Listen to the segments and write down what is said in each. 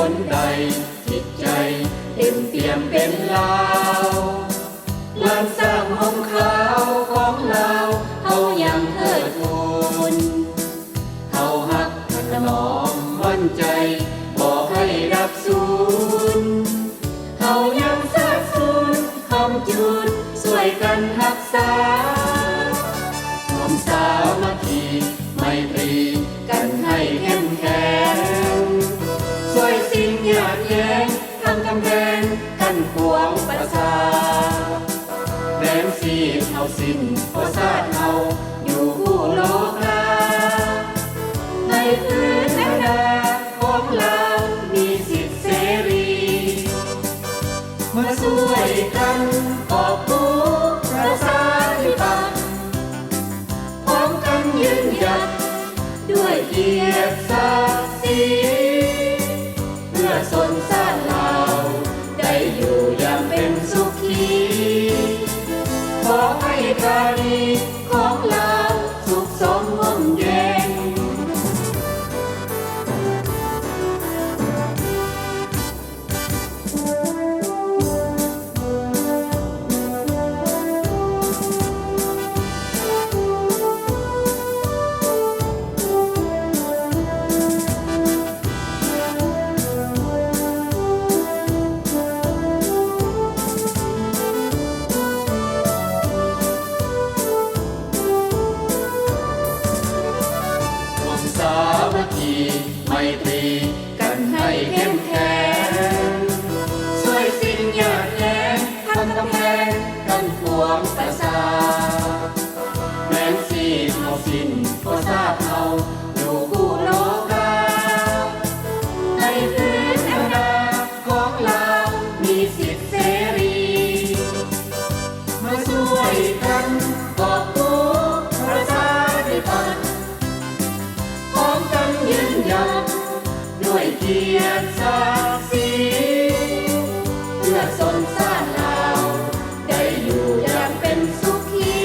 นใดจิตใจเต็มเปี่ยมเป็นลาวลานสร้างห้องขาวของเราเขายังเทิดทูนเขาหักถนอมมั่นใจบอกให้รับสูญเขายังสร้างสูญคำจุนช่วยกันรักษาความสามัคคีไมตรีกันให้เข้มแข็งช่วยสิ่งยากแย้งทำกำแพงกั้นขวางประสาแดนสีเฮาสิ้นเพราะชาติเฮาอยู่คู่โลกาในพื้นแผ่นนาของเรามีสิทธิเสรีมาช่วยกันกอบกู้ประชาธิปไตยพร้อมกันยืนหยัดด้วยเกียรติศักดิ์ศรีเพื่อชนชาติเราได้อยู่อย่างเป็นสุขีขอให้ธานีของเราสุขสมร่มเย็นสามัคคีไมตรีกันให้เข้มแข็งช่วยสิ่งยากแย้งทำกำแพงกันขวางประสาแม้นสีเฮาสิ้นเพราะชาติเฮาอยู่คู่โลกาในพื้นแผ่นนาของเรามีสิทธิเสรีมาช่วยกันกอบกู้ประชาธิปไตยพร้อมกันยืนหยัดด้วยเกียรติศักดิ์ศรีเพื่อชนชาติเราได้อยู่อย่างเป็นสุขี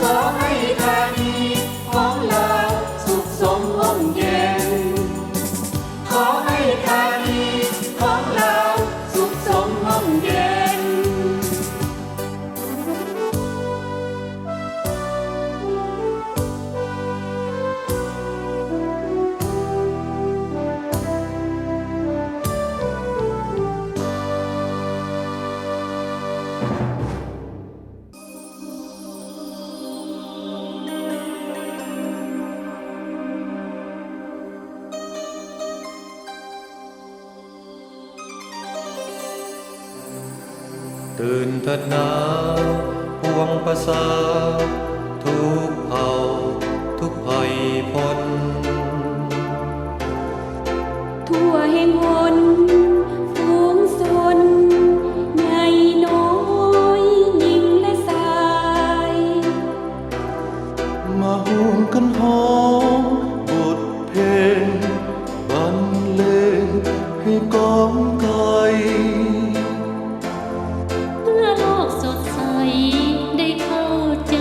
ขอให้ธานีของเราสุขสมร่มเย็นขอให้ธานีของเราสุขสมร่มเย็นตื่นเถิดนาพวงประสาทุกเผ่าทุกภัยพ้นทั่วแห่งหนฝูงชนใหญ่น้อยหญิงและชายมาห่วงกันหอมบทเพลงบรรเลงให้กองไกลเพื่อโลกสดใสได้เข้าใจ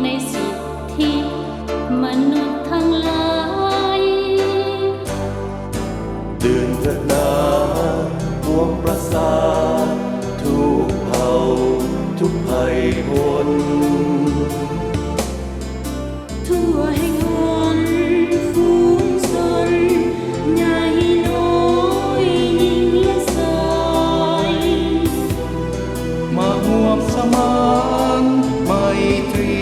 ในสิทธิมนุษย์ทั้งหลายตื่นเถิดนาพวงประสาทุกเผ่าทุกภัยพ้นทั่วแห่งหนฝูงชนใหญ่น้อยหญิงและชายมาห่วงสมานไมตรี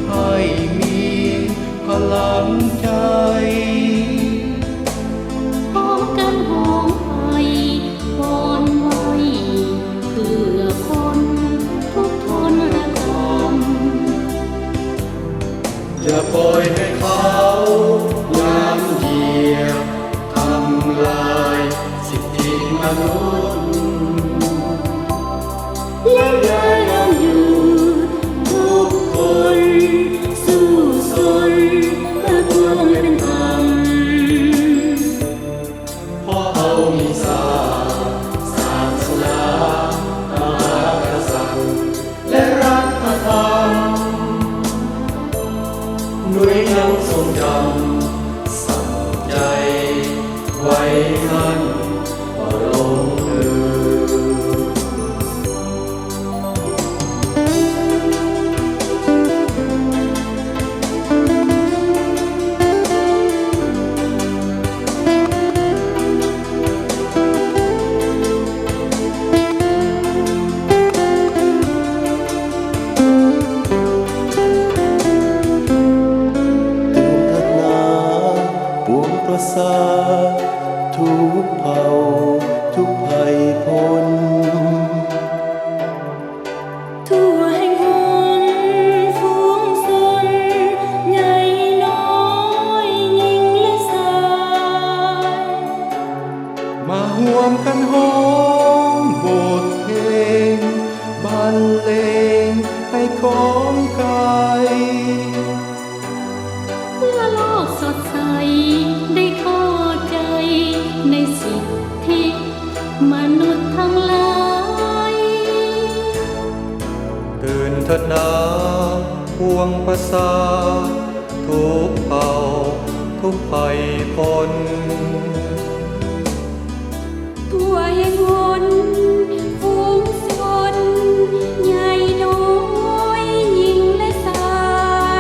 ให้มีพลังใจพร้อมกันหอมไฟวอนไว้เพื่อคนทุกทนระทมอย่าปล่อยให้เขาย้ำเหยียบทำลายสิทธิมนุษย์และยังอยู่ทุกคนสู้สนเพื่อความเป็นธรรมเพราะเขามีศาสนา ด้วยยังทรงจำสั่งใจ ไว้มันก็หลงลืม ปวงประสาททุกเผ่าทุกภัยพ้น ทั่วแห่งหนฝูงชนใหญ่น้อยหญิงและชาย มาห่วมกันห้องบทเพลงบรรเลงให้ของกาย เพื่อโลกสดใสได้เข้าใจในสิทธิมนุษย์ทั้งหลาย ตื่นเถิดนาพวงประสาททุกเผ่าทุกภัยพ้น ทั่วแห่งหนฝูงชนใหญ่น้อยหญิงและชา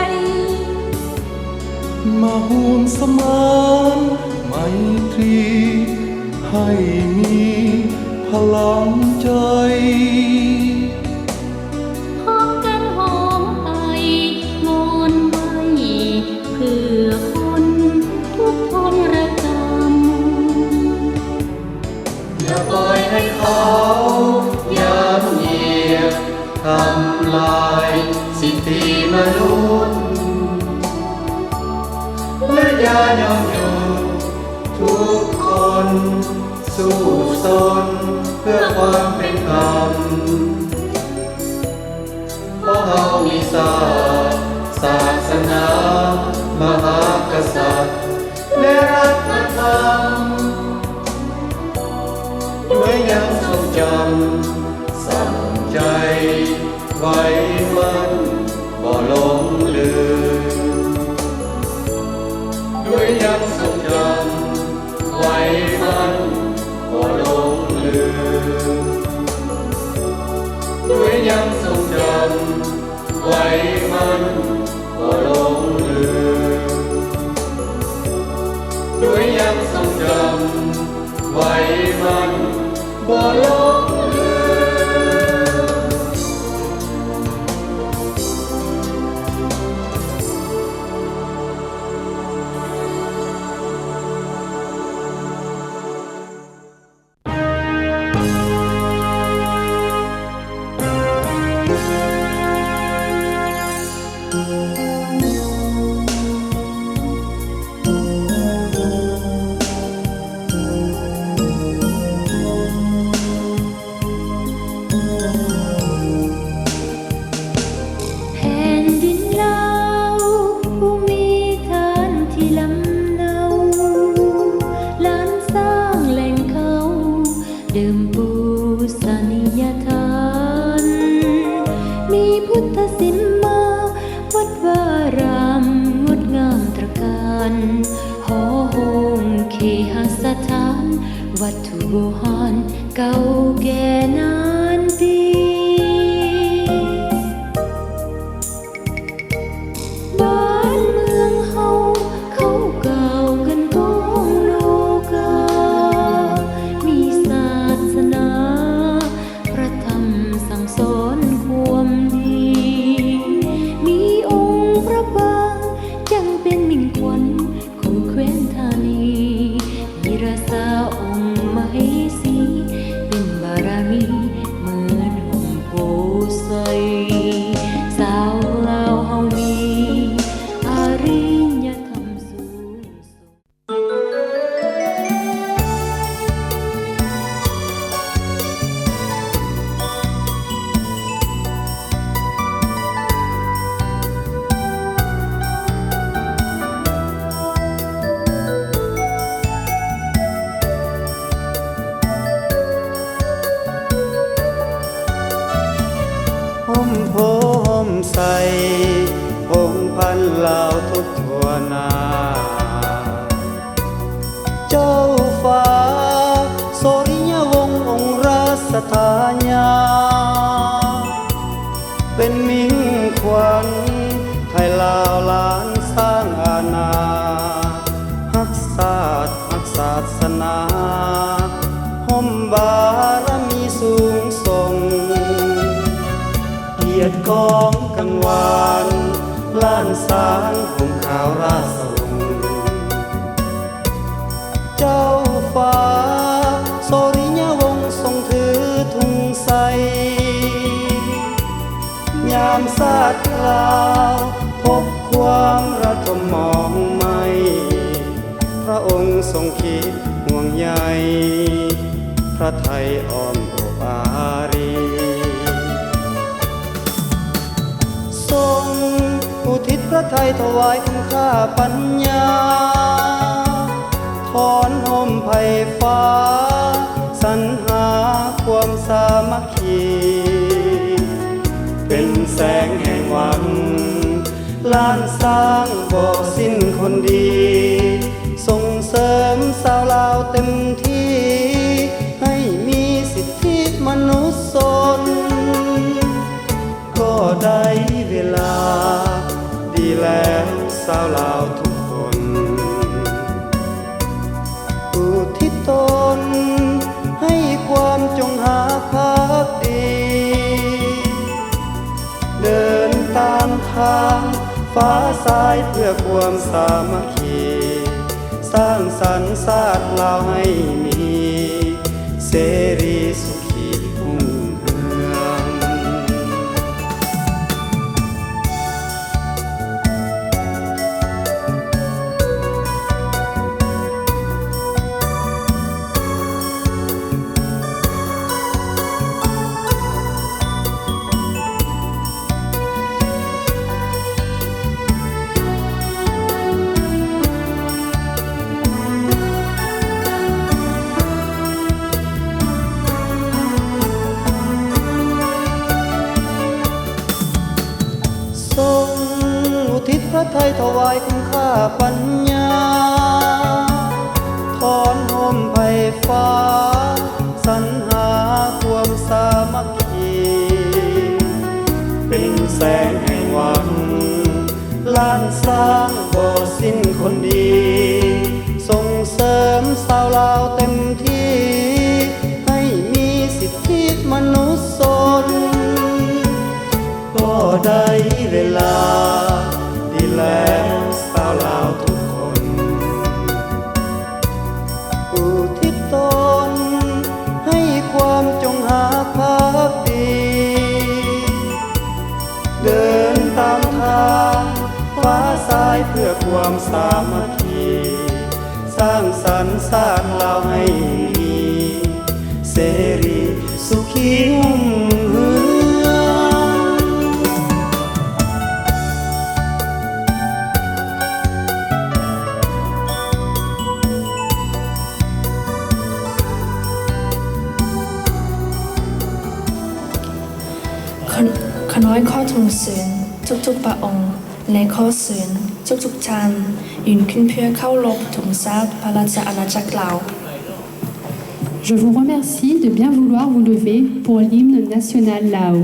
ย มาห่วงสมานไมตรีให้มีพลังใจ พร้อมกันหอมไปงอนไว้เพื่อคนทุกทนระกรรม อย่าปล่อยให้เขาย้ำเหยียดทำลายสิทธิมนุษย์และอย่ายอมหยุดทุกคนสู้ตนเพื่อความเป็นธรรมเพราะเรามีศาสนามหากษัตริย์และรัฐธรรม ด้วยยังทรงจำสั่งใจไว้มันบ่หลงลืมด้วยยังทรงจำไว้มันบ่หลงลืมด้วยยังทรงจำไว้มันบ่หลงลืมด้วยยังทรงจำไว้มันบ่หลงลืม วัตถุโบราณเก่าแก่นานปี บ้านเมืองเฮาเขากล่าวกันก้องโลกา มีศาสนาพระธรรมสั่งสอนความดี มีองค์พระบางจังเป็นมิ่งขวัญของแคว้นธานีมีราษาองค์มเหสีเป็นบารมีเหมือนห่มโพไสสาวลาวเฮามีอาริยธรรมสูงส่ง ห่มโพห่มใสพงพันลาวทุกทั่วหน้า เจ้า านสร้างอาณาฮักศาสตร์ฮักศาสนาห่มบารมีสูงส่งเกียรติกองกังวานล้านสางห่มขาวราชทรงเจ้าฟ้าโสริยวงศ์ทรงถือธงใสยามศาสตร์กล่าวพบความระทมมองไม่พระองค์ทรงคิดห่วงใยพระไทยอ้อมอกอารีทรงอุทิศพระไทยถวายคุณค่าปัญญาถอนห่มไผ่ฟ้าสรรหาความสามัคคีเป็นแสงแห่งหวังล้านสร้างบ่สิ้นคนดีส่งเสริมสาวลาวเต็มที่ให้มีสิทธิมนุษยชนก็ได้เวลาดีแล้วสาวลาวทุกคนอุทิศตนให้ความจงหาภักดีเดินตามทางฟ้าสายเพื่อความสามัคคีสร้างสรรค์ชาติลาวให้มีเสรีสุขีรุ่งเรือง ระไทยถวายคุณค่าปัญญาถอนห่มไผ่ฟ้าสรรหาความสามัคคีเป็นแสงแห่งหวังล้านสร้างบ่สิ้นคนดีส่งเสริมสาวลาวเต็มที่ให้มีสิทธิมนุษยชนก็ได้เวลาดีแล้วสาวลาวทุกคนอุทิศตนให้ความจงหาภักดีเดินตามทางฟ้าสายเพื่อความสามัคคีสร้างสรรค์ชาติลาวให้มีเสรีสุขีรุ่งเรือง ขน้อยข้อทงเสือนทุกๆพระองค์ในข้อเสือนทุกๆชานยืนขึ้นเพื่อเข้ารบถุงทรัพย์พระราชอาณาจักรลาว Je vous remercie de bien vouloir vous lever pour l'hymne national Lao.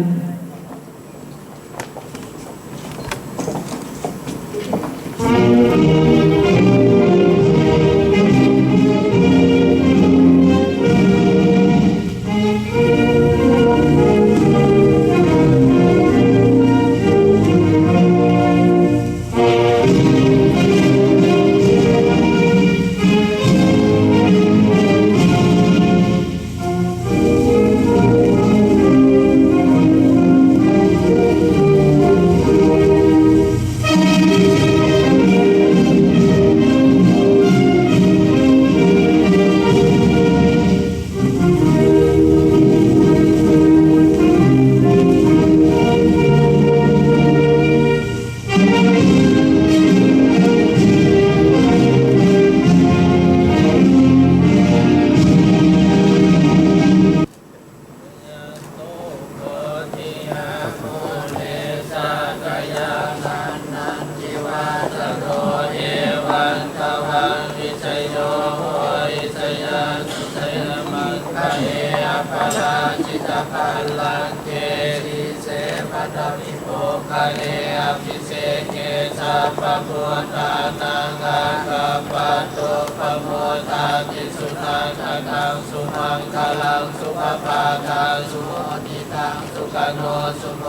Kale apiseke sa ปะพุทธานังอาคาปะโตปะโมทาติสุนังคตังสุมังคลังสุภปาทาสุโมทิตังสุขโนสุโม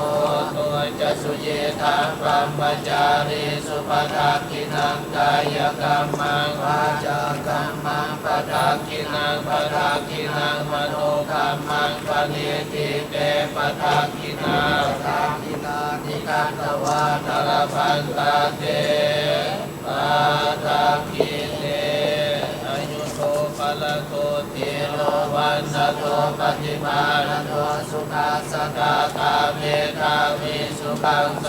ตัวจะสุเยทังปัมมจารีสุปทากินังกายกรรมังวาจากรรมังปทากินังปทากินังมโนกรรมังปณิทิเตปทากินังปทากินานิการตวาตระพันตาเตปทากิเตอายุโตปะละโตติโลวันสโตปฏิมาณโตสุขัสสะตาตาเมธาวิสุขังโส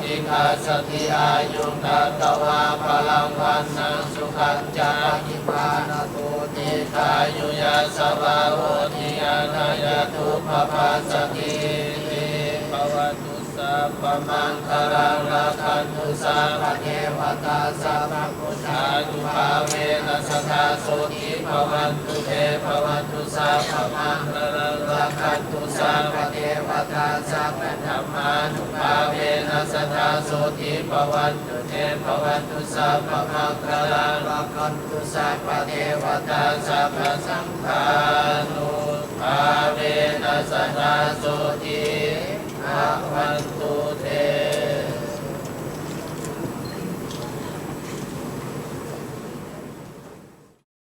ติคาสติอายุตัตตวาพลังวันนังสุขัจจาคิปาณโตติกายุยาสวะโหติยานายาทุปปาสติภวตุสัพพมังคลังราคันตุสัพพเทวตาสัพพพุทธานุภาเวนัสสะโสติภวันตุเตภวันตุสัพพมังคลังราคันตุสัพพเทวตาสัพพธรรมานุภาเวนัสสะโสติภวันตุเตภวันตุสัพพมังคลังราคันตุสัพพเทวตาสัพพสังฆานุภาเวนัสสะโสติภวันตุ